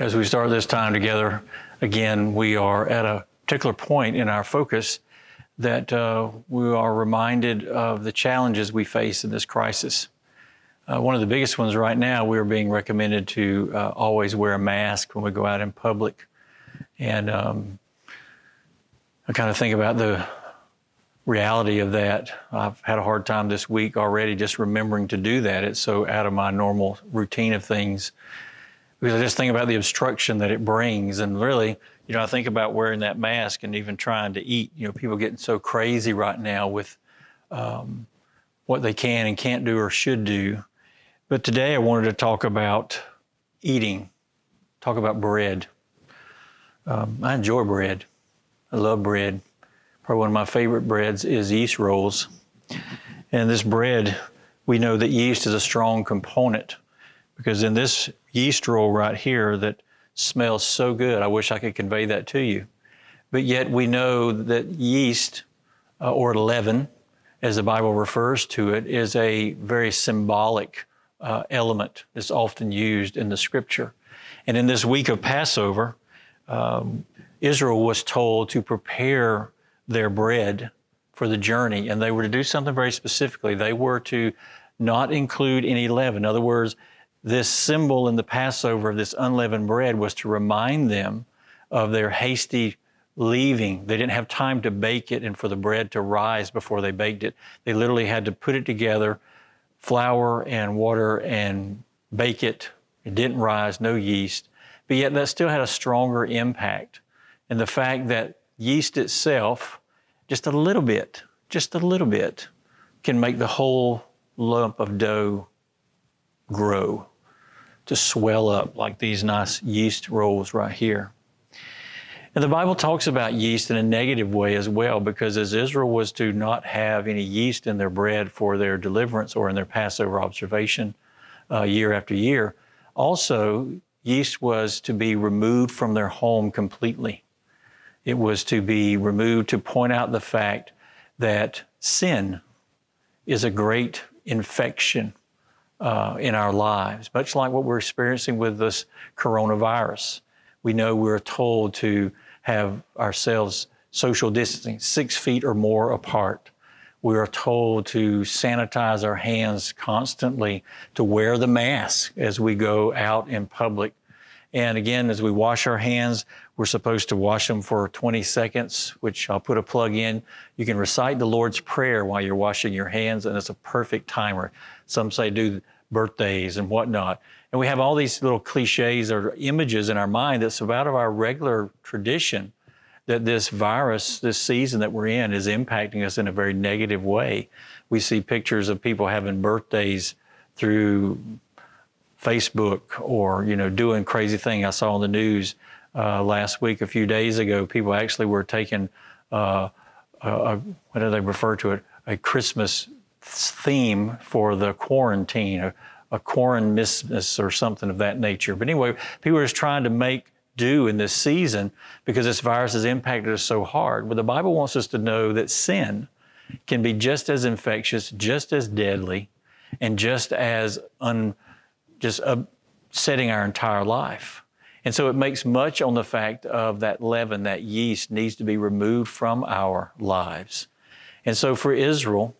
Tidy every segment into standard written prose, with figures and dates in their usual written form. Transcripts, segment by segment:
As we start this time together, again, we are at a particular point in our focus that we are reminded of the challenges we face in this crisis. One of the biggest ones right now, we're being recommended to always wear a mask when we go out in public. And I kind of think about the reality of that. I've had a hard time this week already just remembering to do that. It's so out of my normal routine of things. Because I just think about the obstruction that it brings. And really, I think about wearing that mask and even trying to eat. People getting so crazy right now with what they can and can't do or should do. But today I wanted to talk about eating, talk about bread. I enjoy bread. I love bread. Probably one of my favorite breads is yeast rolls. And this bread, we know that yeast is a strong component, because in this yeast roll right here that smells so good, I wish I could convey that to you. But yet we know that yeast, or leaven, as the Bible refers to it, is a very symbolic element that's often used in the Scripture. And in this week of Passover, Israel was told to prepare their bread for the journey, and they were to do something very specifically. They were to not include any leaven. In other words, this symbol in the Passover of this unleavened bread was to remind them of their hasty leaving. They didn't have time to bake it and for the bread to rise before they baked it. They literally had to put it together, flour and water, and bake it. It didn't rise, no yeast, but yet that still had a stronger impact. And the fact that yeast itself, just a little bit, can make the whole lump of dough grow, to swell up like these nice yeast rolls right here. And the Bible talks about yeast in a negative way as well, because as Israel was to not have any yeast in their bread for their deliverance or in their Passover observation year after year, also yeast was to be removed from their home completely. It was to be removed to point out the fact that sin is a great infection in our lives, much like what we're experiencing with this coronavirus. We know we're told to have ourselves social distancing, 6 feet or more apart. We are told to sanitize our hands constantly, to wear the mask as we go out in public. And again, as we wash our hands, we're supposed to wash them for 20 seconds, which I'll put a plug in. You can recite the Lord's Prayer while you're washing your hands, and it's a perfect timer. Some say do birthdays and whatnot. And we have all these little cliches or images in our mind that's out of our regular tradition, that this virus, this season that we're in, is impacting us in a very negative way. We see pictures of people having birthdays through Facebook or, doing crazy things. I saw on the news last week, a few days ago, people actually were taking, what do they refer to it? A Christmas theme for the quarantine, a Quarantmas or something of that nature. But anyway, people are just trying to make do in this season because this virus has impacted us so hard. But the Bible wants us to know that sin can be just as infectious, just as deadly, and just as upsetting our entire life. And so it makes much on the fact of that leaven, that yeast needs to be removed from our lives. And so for Israel,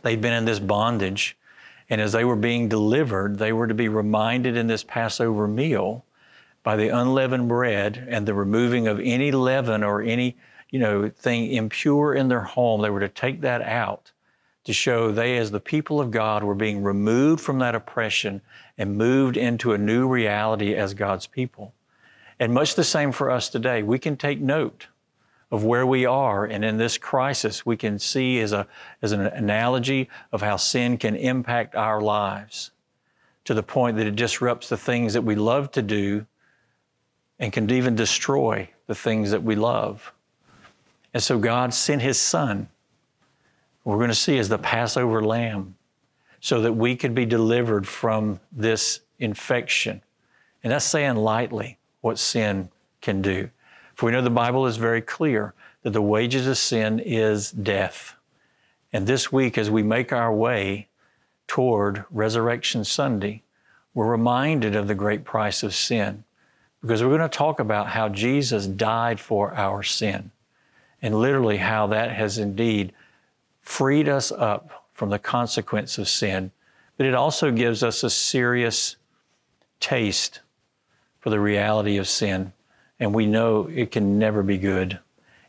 they'd been in this bondage, and as they were being delivered, they were to be reminded in this Passover meal by the unleavened bread and the removing of any leaven or any, thing impure in their home. They were to take that out to show they, as the people of God, were being removed from that oppression and moved into a new reality as God's people. And much the same for us today. We can take note of where we are, and in this crisis, we can see as an analogy of how sin can impact our lives to the point that it disrupts the things that we love to do and can even destroy the things that we love. And so God sent His Son, we're going to see as the Passover lamb, so that we could be delivered from this infection. And that's saying lightly what sin can do. For we know the Bible is very clear that the wages of sin is death. And this week, as we make our way toward Resurrection Sunday, we're reminded of the great price of sin. because we're going to talk about how Jesus died for our sin and literally how that has indeed freed us up from the consequence of sin. But it also gives us a serious taste for the reality of sin. And we know it can never be good.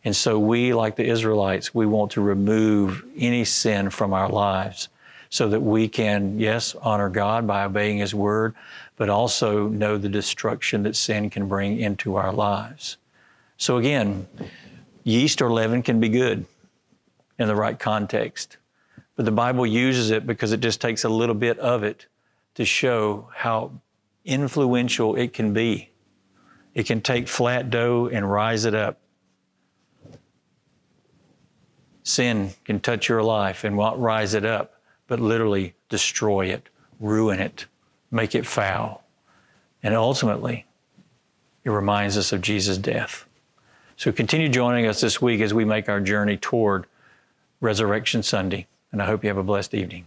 And so we, like the Israelites, we want to remove any sin from our lives so that we can, yes, honor God by obeying His word, but also know the destruction that sin can bring into our lives. So again, yeast or leaven can be good in the right context. But the Bible uses it because it just takes a little bit of it to show how influential it can be. It can take flat dough and rise it up. Sin can touch your life and not rise it up, but literally destroy it, ruin it, make it foul. And ultimately, it reminds us of Jesus' death. So continue joining us this week as we make our journey toward Resurrection Sunday. And I hope you have a blessed evening.